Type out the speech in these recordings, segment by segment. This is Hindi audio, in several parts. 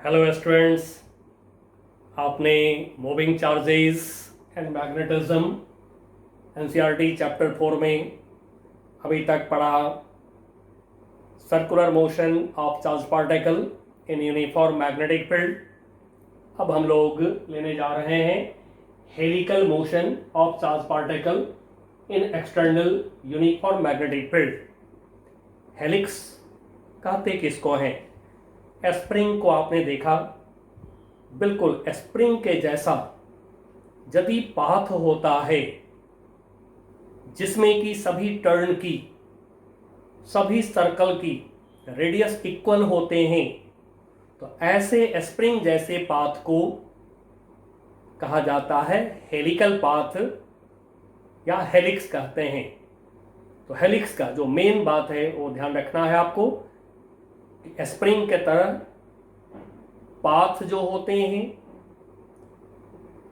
हेलो स्टूडेंट्स, आपने moving charges and magnetism NCERT chapter 4 में अभी तक पढ़ा circular motion of charge particle in uniform magnetic field. अब हम लोग लेने जा रहे हैं helical motion of charge particle in external uniform magnetic field. Helix कहते किसको हैं? स्प्रिंग को आपने देखा, बिल्कुल स्प्रिंग के जैसा यदि पाथ होता है जिसमें कि सभी टर्न की, सभी सर्कल की रेडियस इक्वल होते हैं, तो ऐसे स्प्रिंग जैसे पाथ को कहा जाता है हेलिकल पाथ या हेलिक्स कहते हैं। तो हेलिक्स का जो मेन बात है वो ध्यान रखना है आपको, स्प्रिंग के तरह पाथ जो होते हैं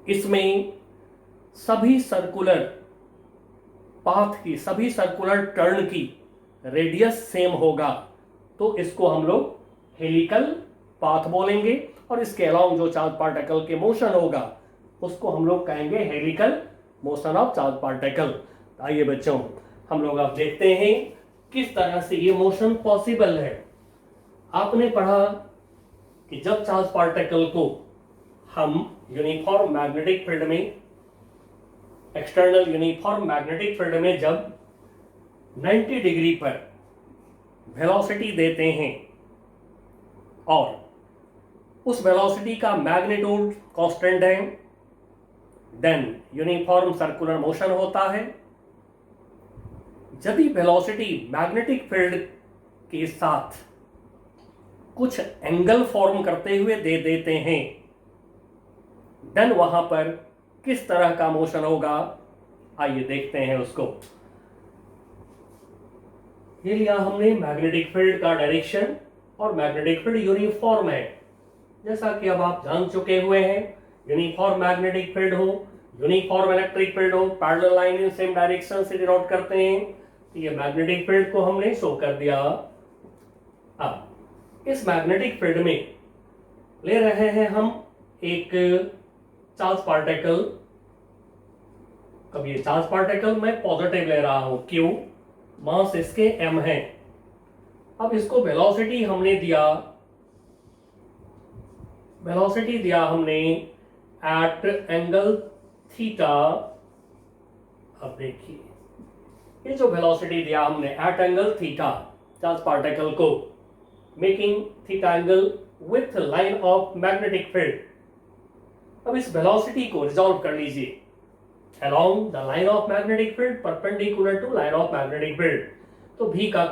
इसमें सभी सर्कुलर पाथ की, सभी सर्कुलर टर्न की रेडियस सेम होगा, तो इसको हम लोग हेलिकल पाथ बोलेंगे। और इसके अलावा जो चार्ज पार्टिकल के मोशन होगा उसको हम लोग कहेंगे helical motion of charge particle. आइए बच्चों, हम लोग अब देखते हैं किस तरह से ये मोशन पॉसिबल है। आपने पढ़ा कि जब चार्ज पार्टिकल को हम यूनिफॉर्म मैग्नेटिक फील्ड में, एक्सटर्नल यूनिफॉर्म मैग्नेटिक फील्ड में जब 90 डिग्री पर वेलोसिटी देते हैं और उस वेलोसिटी का मैग्नीट्यूड कांस्टेंट है, देन यूनिफॉर्म सर्कुलर मोशन होता है। यदि वेलोसिटी मैग्नेटिक फील्ड के साथ कुछ एंगल फॉर्म करते हुए दे देते हैं, देन वहां पर किस तरह का मोशन होगा, आइए देखते हैं उसको। ये लिया हमने मैग्नेटिक फील्ड का डायरेक्शन और मैग्नेटिक फील्ड यूनिफॉर्म है, जैसा कि अब आप जान चुके हुए हैं। यूनिफॉर्म मैग्नेटिक फील्ड हो, यूनिफॉर्म इलेक्ट्रिक फील्ड हो, parallel line in same direction से डिनोट करते हैं। तो ये मैग्नेटिक फील्ड को हमने शो कर दिया। अब इस मैग्नेटिक फील्ड में ले रहे हैं हम एक चार्ज पार्टिकल। अब ये चार्ज पार्टिकल मैं पॉजिटिव ले रहा हूं, क्यों? मास इसके m है। अब इसको वेलोसिटी हमने दिया, वेलोसिटी दिया हमने एट एंगल थीटा। अब देखिए ये जो वेलोसिटी दिया हमने at angle theta charge particle को, making theta angle with line of magnetic field. अब इस वेलोसिटी को रिजॉल्व कर लीजिए along the line of magnetic field perpendicular to line of magnetic field. तो v का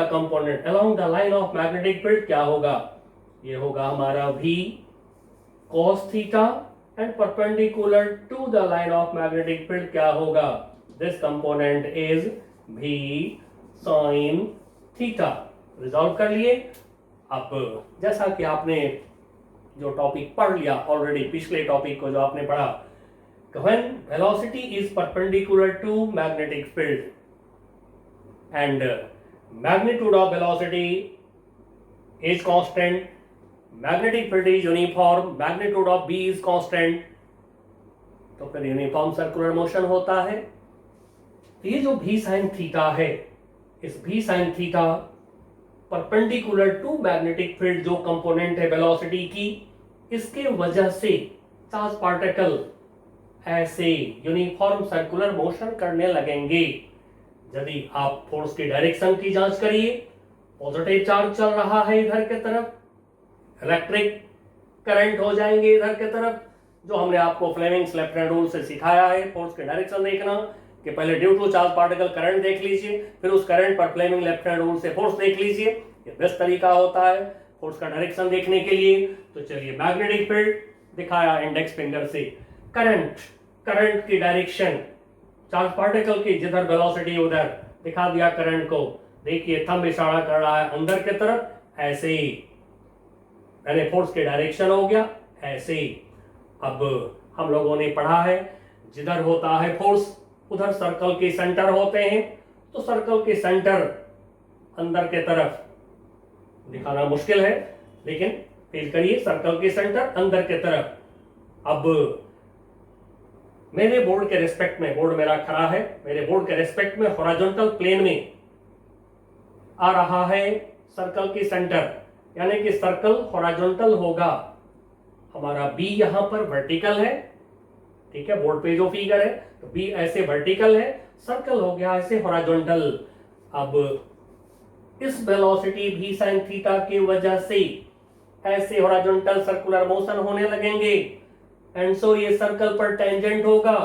component along the line of magnetic field क्या होगा? ये होगा हमारा v cos theta and perpendicular to the line of magnetic field क्या होगा? This component is v sin theta. Resolve कर लिए। अब जैसा कि आपने जो टॉपिक पढ़ लिया ऑलरेडी, पिछले टॉपिक को जो आपने पढ़ा, when velocity is perpendicular to magnetic field and magnitude of velocity is constant, magnetic field is uniform, magnitude of B is constant, तो फिर यूनिफॉर्म सर्कुलर मोशन होता है। तो ये जो v sin थीटा है, इस v sin theta perpendicular to magnetic field जो कंपोनेंट है वेलोसिटी की, इसके वजह से चार्ज पार्टिकल ऐसे यूनिफॉर्म सर्कुलर मोशन करने लगेंगे। यदि आप फोर्स की डायरेक्शन की जांच करिए, पॉजिटिव चार्ज चल रहा है इधर के तरफ, इलेक्ट्रिक करंट हो जाएंगे इधर के तरफ, जो हमने आपको फ्लेमिंग्स लेफ्ट हैंड रूल से सिखाया है। फोर्स की डायरेक्शन देखना कि पहले due to charge particle current देख लीजिए, फिर उस करंट पर फ्लेमिंग लेफ्ट हैंड रूल से फोर्स देख लीजिए। ये बेस्ट तरीका होता है फोर्स का डायरेक्शन देखने के लिए। तो चलिए, मैग्नेटिक फील्ड दिखाया इंडेक्स फिंगर से, करंट की डायरेक्शन चार्ज पार्टिकल की जिधर वेलोसिटी उधर दिखा दिया करंट को। देखिए थंब इशारा कर रहा है अंदर की तरफ, ऐसे ही यानी फोर्स की डायरेक्शन हो गया ऐसे ही। अब हम लोगों ने पढ़ा है जिधर होता है फोर्स उधर सर्कल के सेंटर होते हैं, तो सर्कल के सेंटर अंदर के तरफ दिखाना मुश्किल है, लेकिन फील करिए सर्कल के सेंटर अंदर की तरफ। अब मेरे बोर्ड के रिस्पेक्ट में, बोर्ड मेरा खड़ा है, मेरे बोर्ड के रिस्पेक्ट में हॉरिजॉन्टल प्लेन में आ रहा है सर्कल की सेंटर, यानी कि सर्कल हॉरिजॉन्टल होगा। हमारा बी यहां पर वर्टिकल है, ठीक है, बोर्ड पे जो फिगर है, तो बी ऐसे वर्टिकल है, सर्कल हो गया ऐसे हॉरिजॉन्टल। अब इस वेलोसिटी भी साइन थीटा की वजह से ऐसे हॉरिजॉन्टल सर्कुलर मोशन होने लगेंगे, एंड सो ये सर्कल पर टेंजेंट होगा।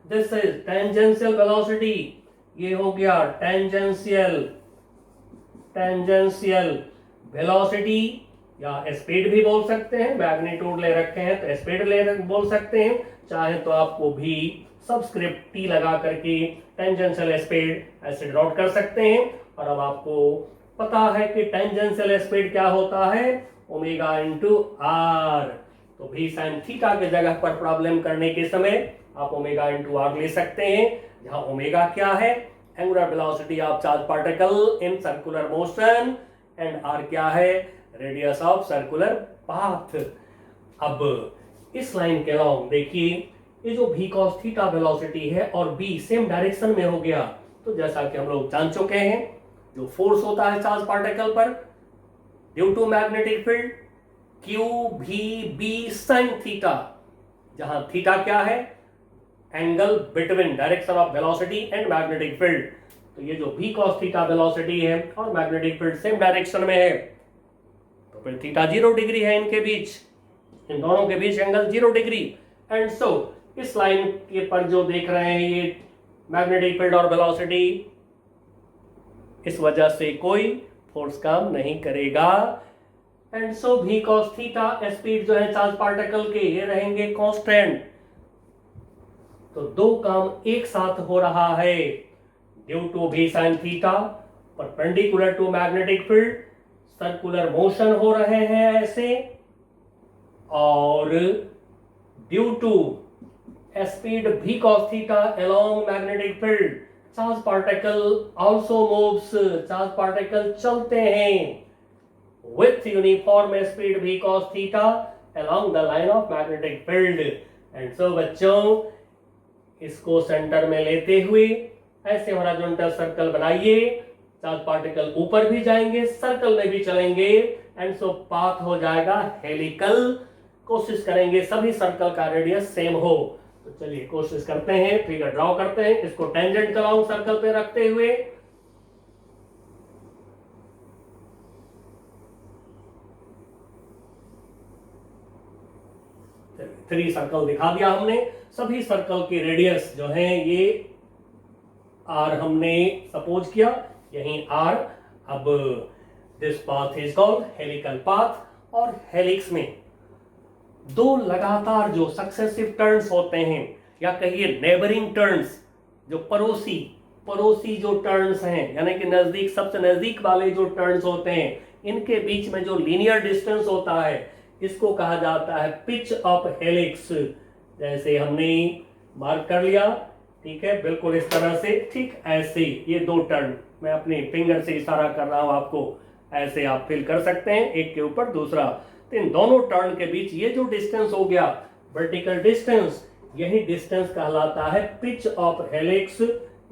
दिस इज टेंजेंशियल वेलोसिटी, ये हो गया टेंजेंशियल वेलोसिटी, या स्पीड भी बोल सकते हैं, मैग्नीट्यूड ले रखे हैं तो स्पीड बोल सकते हैं, चाहे तो आपको भी सबस्क्रिप्ट टी लगा करके टेंजेंशियल स्पीड ऐसे नोट कर सकते हैं। और अब आपको पता है कि टेंजेंशियल स्पीड क्या होता है, ओमेगा इंटू आर। तो भी साइन थीटा के जगह पर प्रॉब्लम करने के समय आप ओमेगा इंटू आर ले सकते हैं, जहां ओमेगा क्या है, angular velocity of charge particle in circular motion, and R क्या है, रेडियस ऑफ सर्कुलर पाथ। अब इस लाइन के अलॉन्ग देखिए, ये जो v cos थीटा वेलोसिटी है और b सेम डायरेक्शन में हो गया, तो जैसा कि हम लोग जान चुके हैं, जो फोर्स होता है चार्ज पार्टिकल पर due to magnetic field q v b sin theta, जहां थीटा क्या है, angle between direction of velocity and magnetic field. तो ये जो v cos थीटा वेलोसिटी है और मैग्नेटिक फील्ड सेम डायरेक्शन में है, तो फिर थीटा 0 डिग्री है इनके बीच, इन दोनों के बीच एंगल 0 डिग्री। एंड सो इस लाइन के पर जो देख रहे हैं ये मैग्नेटिक फील्ड और वेलोसिटी, इस वजह से कोई फोर्स काम नहीं करेगा, and so v cos theta speed जो है चार्ज पार्टिकल के ये रहेंगे कांस्टेंट। तो दो काम एक साथ हो रहा है, due to v sin theta perpendicular to magnetic field circular motion हो रहे हैं ऐसे, और due to speed v cos theta along magnetic field charge particle also moves, charge particle चलते हैं with uniform speed v cos theta along the line of magnetic field। and so बच्चों इसको सेंटर में लेते हुए ऐसे हॉरिजॉन्टल सर्कल बनाइए, चार्ज पार्टिकल ऊपर भी जाएंगे, सर्कल में भी चलेंगे, एंड सो पाथ हो जाएगा हेलिकल। कोशिश करेंगे सभी सर्कल का रेडियस सेम हो। तो चलिए कोशिश करते हैं, फिगर ड्रॉ करते हैं, इसको टेंजेंट अलोंग सर्कल पे रखते हुए। थ्री सर्कल दिखा दिया हमने, सभी सर्कल की रेडियस जो है ये आर हमने सपोज किया, यही आर। अब this path is called helical path, और हेलिक्स में दो लगातार जो सक्सेसिव टर्न्स होते हैं, या कहिए नेबरिंग टर्न्स, जो पड़ोसी जो टर्न्स हैं, यानी कि नजदीक, सबसे नजदीक वाले जो टर्न्स होते हैं, इनके बीच में जो लीनियर डिस्टेंस होता है, इसको कहा जाता है पिच ऑफ हेलिक्स। जैसे हमने मार्क कर लिया, ठीक है, बिल्कुल इस तरह से, ठीक ऐसे ये दो टर्न, मैं अपने फिंगर से इशारा कर रहा हूं आपको, ऐसे आप फिल कर सकते हैं एक के ऊपर दूसरा। तो इन दोनों टर्न के बीच ये जो डिस्टेंस हो गया वर्टिकल डिस्टेंस, यही डिस्टेंस कहलाता है पिच ऑफ हेलिक्स।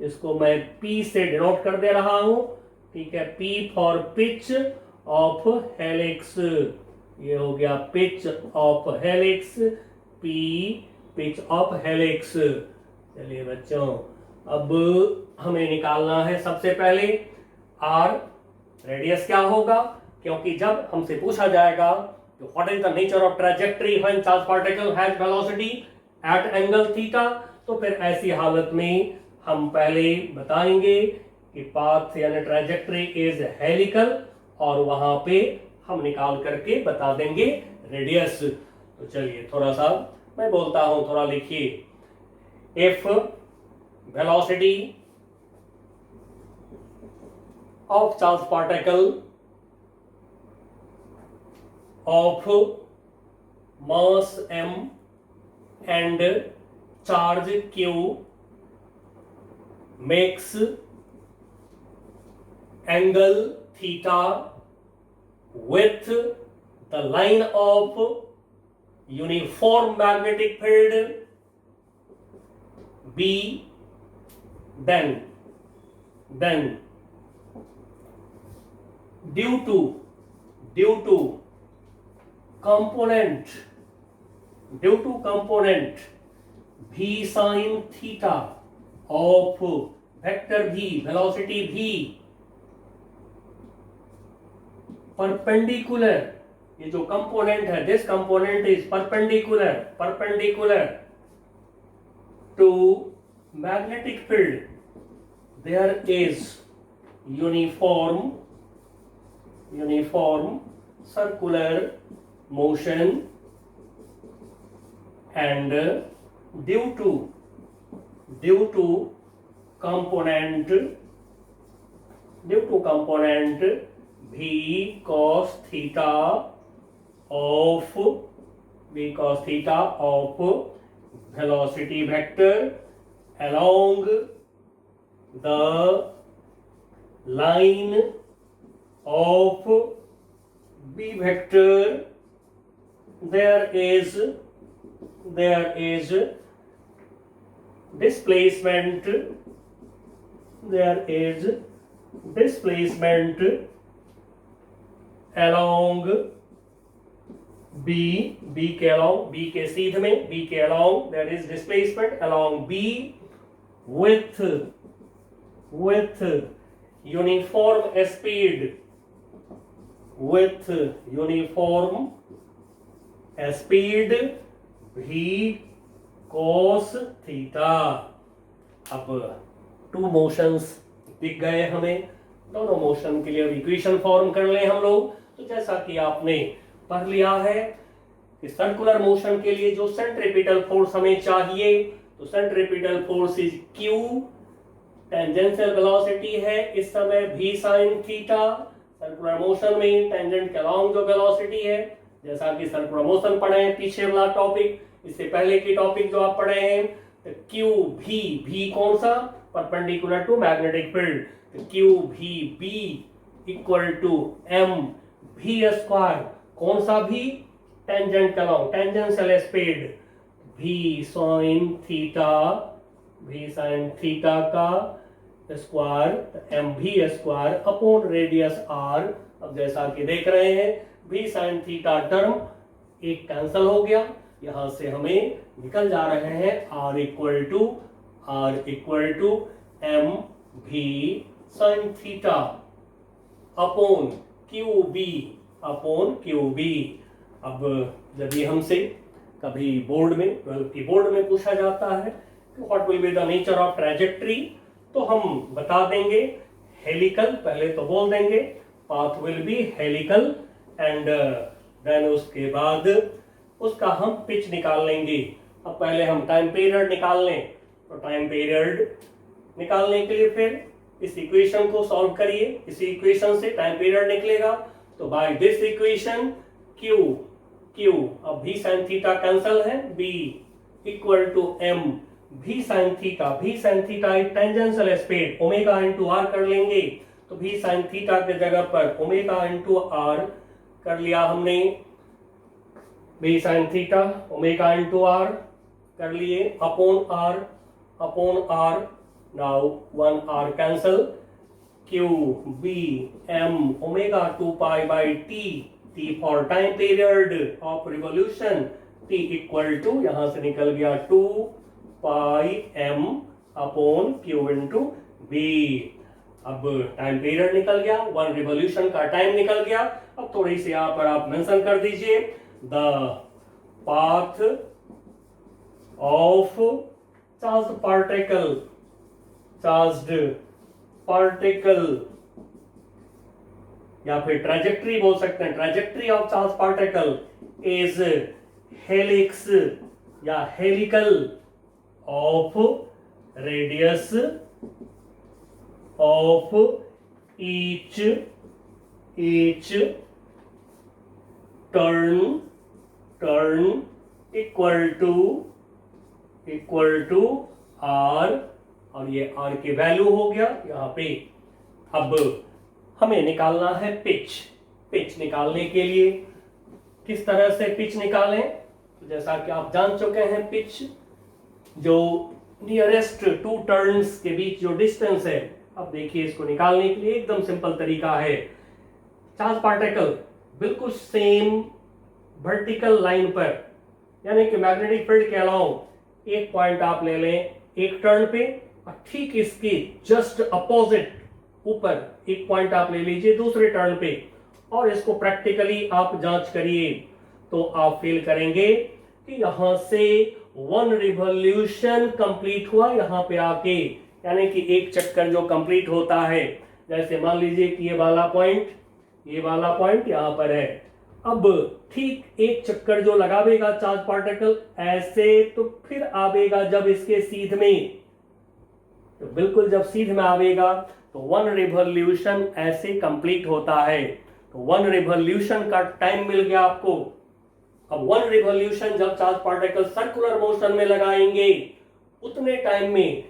इसको मैं P से डिनोट कर दे रहा हूं, ठीक है, P for pitch of helix, ये हो गया pitch of helix, P pitch of helix. चलिए बच्चों, अब हमें निकालना है सबसे पहले R रेडियस क्या होगा, क्योंकि जब हमसे पूछा जाएगा what is the nature of trajectory when charge particle has velocity at angle theta, तो फिर ऐसी हालत में हम पहले बताएंगे कि पाथ यानी ट्रैजेक्टरी इज हेलिकल, और वहां पे हम निकाल करके बता देंगे रेडियस। तो चलिए थोड़ा सा मैं बोलता हूं, थोड़ा लिखिए। If velocity of charge particle of mass m and charge q makes angle theta with the line of uniform magnetic field, B, then due to component V sin theta of vector V, velocity V, perpendicular, ये जो कंपोनेंट है, this component is perpendicular to magnetic field, there is uniform circular motion, and due to component V cos theta of velocity vector along the line of B vector, there is displacement along B के सीध में, B के along, there is displacement along B with uniform speed, V cos theta. अब टू मोशंस दिख गए हमें, दोनों मोशन के लिए इक्वेशन फॉर्म कर ले हम लोग। तो जैसा कि आपने पढ़ लिया है कि सर्कुलर मोशन के लिए जो सेंट्रीपिटल फोर्स हमें चाहिए, तो centripetal force is Q, tangential velocity है इस समय V sin theta, circular motion में टेंजेंट के अलोंग जो वेलोसिटी है, जैसा कि सर्कुलर मोशन पढ़े हैं पीछे वाला टॉपिक, इससे पहले की टॉपिक जो आप पढ़े हैं, तो Q V कौन सा, परपेंडिकुलर टू मैग्नेटिक फील्ड, तो Q V B equal to M V square, कौन सा V, टेंजेंट के along, tangential speed V sin theta का square MV square upon radius R। अब जैसा कि देख रहे हैं V sin थीटा टर्म एक कैंसल हो गया, यहां से हमें निकल जा रहे हैं R equal to MV sin theta upon QB। अब जब ये हमसे कभी बोर्ड में, 12th की बोर्ड में पूछा जाता है कि what will be the nature of trajectory, तो हम बता देंगे हेलिकल, पहले तो बोल देंगे path will be helical, and then उसके बाद उसका हम पिच निकाल लेंगे। अब पहले हम टाइम पीरियड निकाल लें, तो टाइम पीरियड निकालने के लिए फिर इस इक्वेशन को सॉल्व करिए, इसी इक्वेशन से टाइम पीरियड निकलेगा। तो बाय दिस इक्वेशन Q, अब V sin थीटा कैंसल है, B equal to M V sin theta is tangential speed, omega into R कर लेंगे, तो V sin थीटा के जगह पर ओमेगा इंटू R कर लिया हमने, V sin theta omega into R कर लिए, upon R, now 1 R cancel, Q B M omega 2 pi by T for time period of revolution, T equal to यहां से निकल गया 2 pi M upon Q into B। अब टाइम पीरियड निकल गया, 1 रिवोल्यूशन का टाइम निकल गया। अब थोड़ी सी यहाँ पर आप मेंशन कर दीजिए, the path of charged particle या फिर ट्रैजेक्टरी बोल सकते हैं, trajectory of charge particle is helix या helical of radius of each turn equal to R, और ये R की वैल्यू हो गया यहाँ पे। अब हमें निकालना है पिच निकालने के लिए किस तरह से पिच निकालें, तो जैसा कि आप जान चुके हैं, पिच जो नियरेस्ट टू टर्न्स के बीच जो डिस्टेंस है, अब देखिए इसको निकालने के लिए एकदम सिंपल तरीका है। चार्ज पार्टिकल बिल्कुल सेम वर्टिकल लाइन पर, यानी कि मैग्नेटिक फील्ड के अलाउ एक पॉइंट आप ले लें एक टर्न पे, और ठीक इसके जस्ट अपोजिट ऊपर एक पॉइंट आप ले लीजिए दूसरे टर्न पे, और इसको प्रैक्टिकली आप जांच करिए तो आप फील करेंगे कि यहां से 1 रिवॉल्यूशन कंप्लीट हुआ यहां पे आके, यानी कि एक चक्कर जो कंप्लीट होता है, जैसे मान लीजिए कि ये वाला पॉइंट यहां पर है, अब ठीक एक चक्कर जो लगावेगा चार्ज पार्टिकल ऐसे, तो फिर आवेगा जब इसके सीध में, तो बिल्कुल जब सीध में आवेगा तो 1 रिवॉल्यूशन ऐसे कंप्लीट होता है। तो 1 रिवॉल्यूशन का टाइम मिल गया आपको। अब 1 रिवॉल्यूशन जब चार्ज पार्टिकल सर्कुलर मोशन में लगाएंगे, उतने टाइम में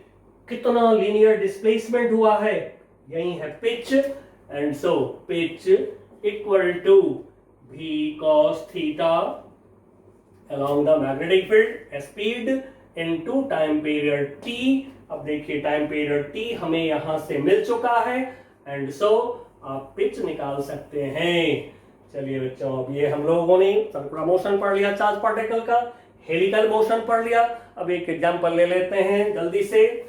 कितना लीनियर डिस्प्लेसमेंट हुआ है, यही है pitch. And so pitch equal to v cos theta along the magnetic field speed into time period t। अब देखिए टाइम पीरियड t हमें यहां से मिल चुका है, एंड सो आप पिच निकाल सकते हैं। चलिए बच्चों, अब ये हम लोगों ने सर्कुलर मोशन पढ़ लिया, चार्ज पार्टिकल का हेलिकल मोशन पढ़ लिया। अब एक एग्जांपल ले लेते हैं जल्दी से।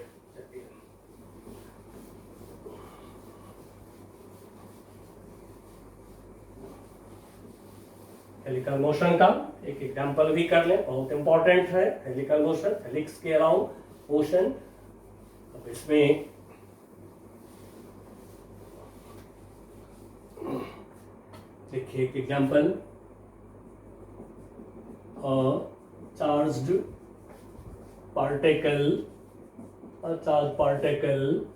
हेलिकल मोशन का एक एग्जांपल भी कर लें, बहुत इंपॉर्टेंट है हेलिकल मोशन, हेलिक्स के अराउंड मोशन। अब इसमें देखिए एक example, charged particle, charge particle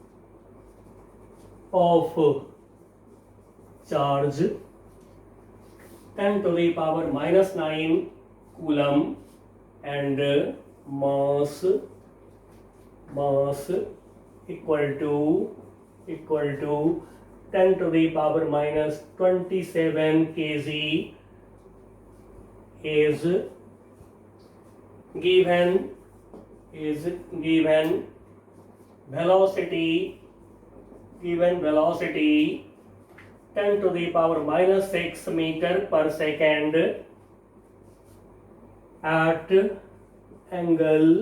of charge 10 to the power -9 coulomb and mass equal to 10 to the power -27 kg is given velocity 10 to the power -6 meter per second at angle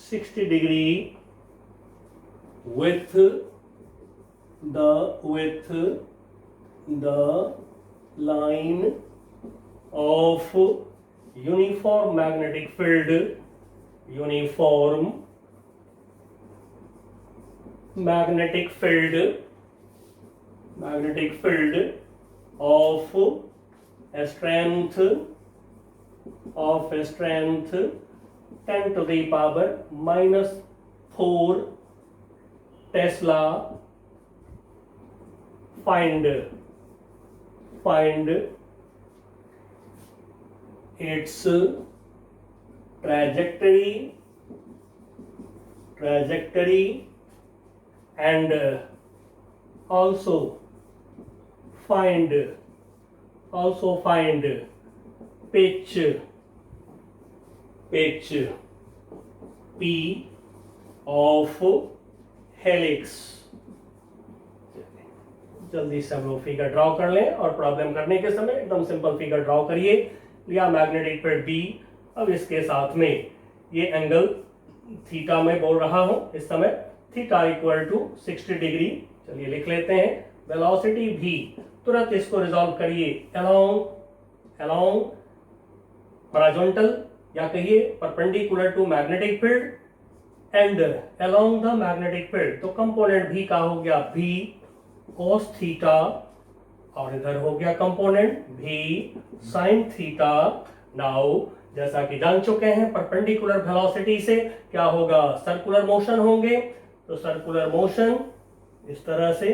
60 degree with the line of uniform magnetic field of strength 10 to the power -4 Tesla. Find its trajectory and also find pitch P of helix। जल्दी से हम लोग फिगर ड्रॉ कर लें, और प्रॉब्लम करने के समय एकदम सिंपल फिगर ड्रॉ करिए। लिया मैग्नेटिक फील्ड B, अब इसके साथ में ये एंगल थीटा में बोल रहा हूं इस समय, थीटा इक्वल टू 60 डिग्री। चलिए लिख लेते हैं, वेलोसिटी v, तुरंत इसको रिजॉल्व करिए, अलोंग हॉरिजॉन्टल या कहिए perpendicular to magnetic field and along the magnetic field. तो कंपोनेंट v का हो गया v cos थीटा, और इधर हो गया component v sin theta. Now जैसा कि जान चुके हैं, परपेंडिकुलर वेलोसिटी से क्या होगा, सर्कुलर मोशन होंगे। तो सर्कुलर मोशन इस तरह से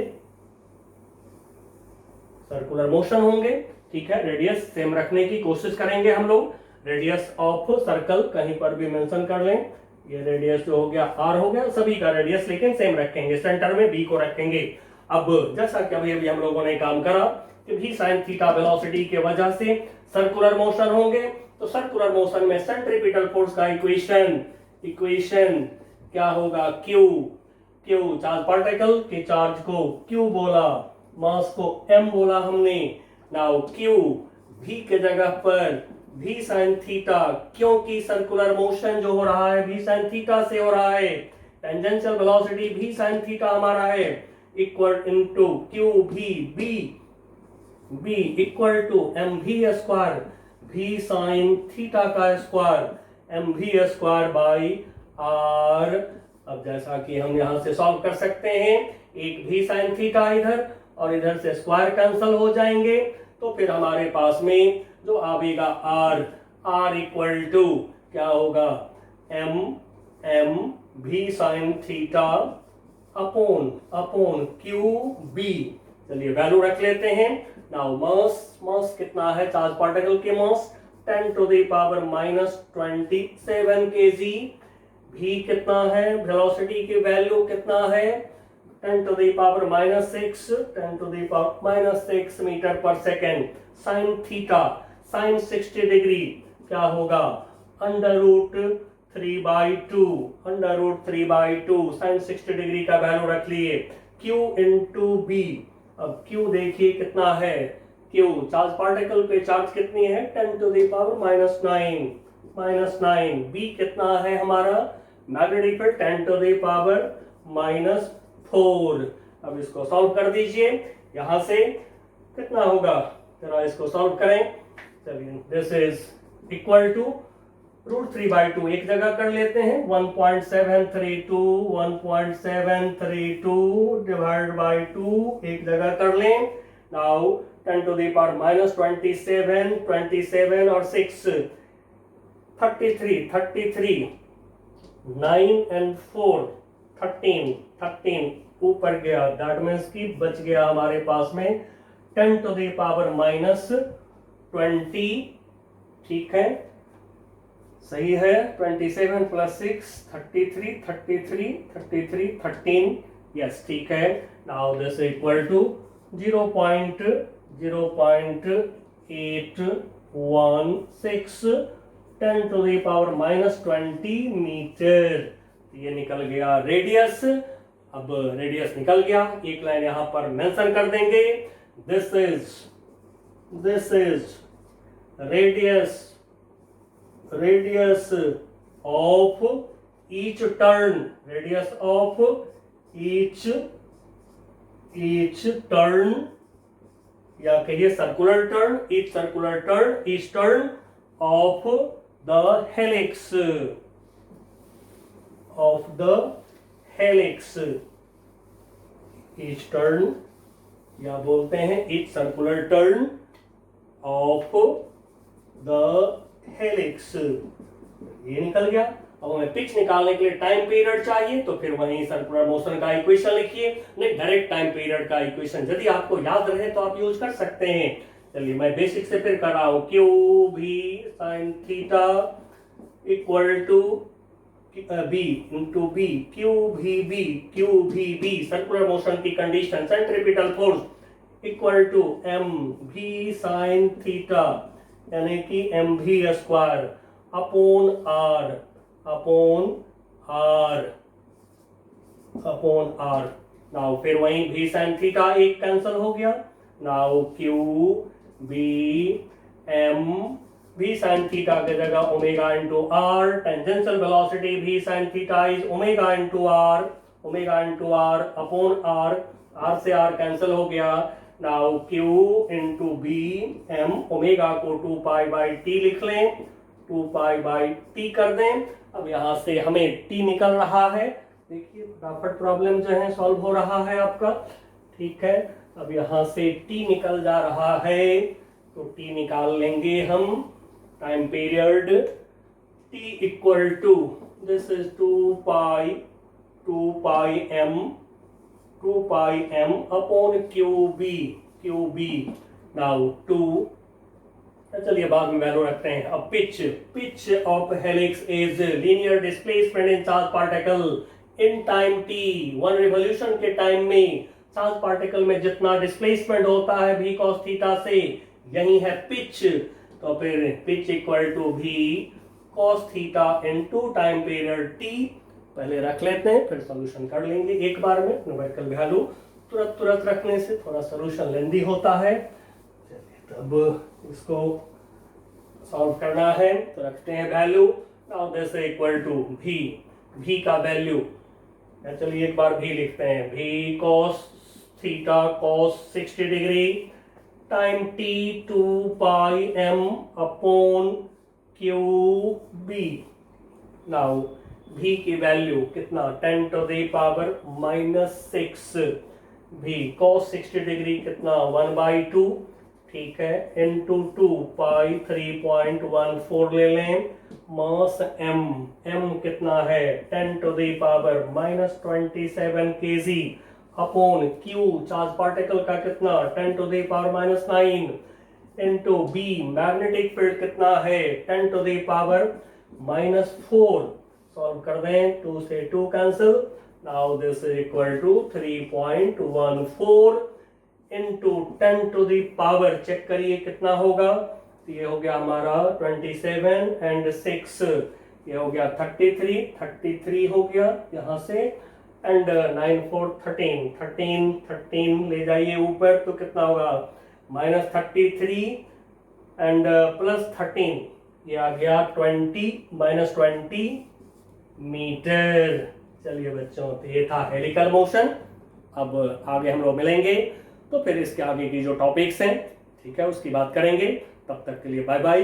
सर्कुलर मोशन होंगे, ठीक है। रेडियस सेम रखने की कोशिश करेंगे हम लोग, रेडियस ऑफ सर्कल कहीं पर भी मेंशन कर लें। ये रेडियस जो हो गया r हो गया, सभी का रेडियस लेकिन सेम रखेंगे, सेंटर में b को रखेंगे। अब जैसा कि अभी हम लोगों ने काम करा कि भी sin थीटा वेलोसिटी के वजह से सर्कुलर मोशन होंगे तो सर्कुलर मोशन में सेंट्रीपिटल फोर्स का इक्वेशन क्या होगा, क्यू चार्ज पार्टिकल के चार्ज को क्यू बोला, मास को एम बोला हमने। नाउ क्यू भी के जगह पर v sin थीटा, क्योंकि सर्कुलर मोशन जो हो रहा है v sin थीटा से हो रहा है, tangential velocity v sin theta हमारा है, equal into Q b equal to M V square, v sin theta का square M V square by R. अब जैसा कि हम यहां से सॉल्व कर सकते हैं, एक v sin थीटा इधर और इधर से स्क्वायर कैंसल हो जाएंगे, तो फिर हमारे पास में जो आएगा r इक्वल टू क्या होगा, M v sin theta upon Q B. चलिए वैल्यू रख लेते हैं। नाउ मास कितना है चार्ज पार्टिकल के मास 10 to the power -27 kg। v कितना है, वेलोसिटी की वैल्यू कितना है 10 to the power -6 मीटर पर second. Sine theta sine 60 degree क्या होगा, √3/2 साइन 60 डिग्री का वैल्यू रख लिए। q इंटू बी, अब q देखिए कितना है, q चार्ज पार्टिकल पे चार्ज कितनी है 10 to the power -9। b कितना है हमारा magnetic field 10 to the power -4। अब इसको सॉल्व कर दीजिए, यहां से कितना होगा, जरा इसको सॉल्व करें। चलिए दिस इज इक्वल टू √3/2 एक जगह कर लेते हैं, 1.732 डिवाइड बाई 2 एक जगह कर लें। नाउ 10 to the power -27 और 6 33 9 and 4 13 ऊपर गया, दैट मीन्स की बच गया हमारे पास में 10 to the power -20। ठीक है, सही है, 27 + 6 33 13, यस ठीक है। Now this equal to 0.816 10 to the power -20 metre. ये निकल गया रेडियस। अब रेडियस निकल गया, एक लाइन यहां पर मेंशन कर देंगे, this is radius of each turn, या कहिए circular turn, each turn off the helix, each turn, या बोलते हैं each circular turn off the helix. ये निकल गया। अब हमें पिच निकालने के लिए टाइम पीरियड चाहिए, तो फिर वहीं सर्कुलर मोशन का इक्वेशन लिखिए, नहीं डायरेक्ट टाइम पीरियड का इक्वेशन यदि आपको याद रहे तो आप यूज कर सकते हैं। चलिए मैं बेसिक से फिर कर रहा हूं, Q v sine theta equal to B into B, Q v B circular motion की condition, centripetal force equal to M भी साइन थीटा यानी कि एम भी स्क्वायर अपॉन आर। नाउ फिर वहीं भी साइन थीटा एक कैंसल हो गया। नाउ क्यू बी एम भी साइन थीटा के जगह omega into R, tangential velocity भी sine theta is omega into R upon R से आर कैंसल हो गया। Now Q into B M, omega को 2π/t लिख लें, 2π/t कर दें। अब यहां से हमें t निकल रहा है, देखिए फटाफट प्रॉब्लम जो है सॉल्व हो रहा है आपका, ठीक है। अब यहां से t निकल जा रहा है, तो t निकाल लेंगे हम। Time period t equal to this is 2πm upon QB। Now 2, चलिए बाद में वैल्यू रखते हैं। अब pitch of helix is linear displacement in charge particle in time t, 1 revolution के टाइम में चार्ज पार्टिकल में जितना डिस्प्लेसमेंट होता है v cos थीटा से, यही है पिच। तो फिर पिच इक्वल टू भी cos theta into time period t पहले रख लेते हैं, फिर सॉल्यूशन कर लेंगे एक बार में। न्यूमेरिकल वैल्यू तुरंत रखने से थोड़ा सॉल्यूशन लेंदी होता है। चलिए तब इसको सॉल्व करना है, तो रखते हैं value. Now this equal to v का वैल्यू, चलिए एक बार भी लिखते हैं, v cos theta cos 60 degree time t 2 pi m upon Q B. Now v की वैल्यू कितना, 10 टू द पावर -6। भी cos 60 डिग्री कितना, 1/2, ठीक है, इनटू 2 पाई 3.14 ले लें। मास m कितना है, 10 to the power -27 kg upon q charge particle का कितना, 10 to the power -9 into b magnetic field कितना है, 10 टू द पावर -4। सॉल्व कर दें, 2 से 2 cancel. Now this is equal to 3.14 into 10 to the power, check करिए कितना होगा, तो ये हो गया हमारा 27 एंड 6, ये हो गया 33 हो गया यहाँ से, एंड 9 4 13 ले जाइए ऊपर, तो कितना होगा -33 एंड +13, ये आ गया 20 मीटर। चलिए बच्चों, तो ये था हेलिकल मोशन। अब आगे हम लोग मिलेंगे तो फिर इसके आगे की जो टॉपिक्स हैं, ठीक है, उसकी बात करेंगे। तब तक के लिए बाय बाय।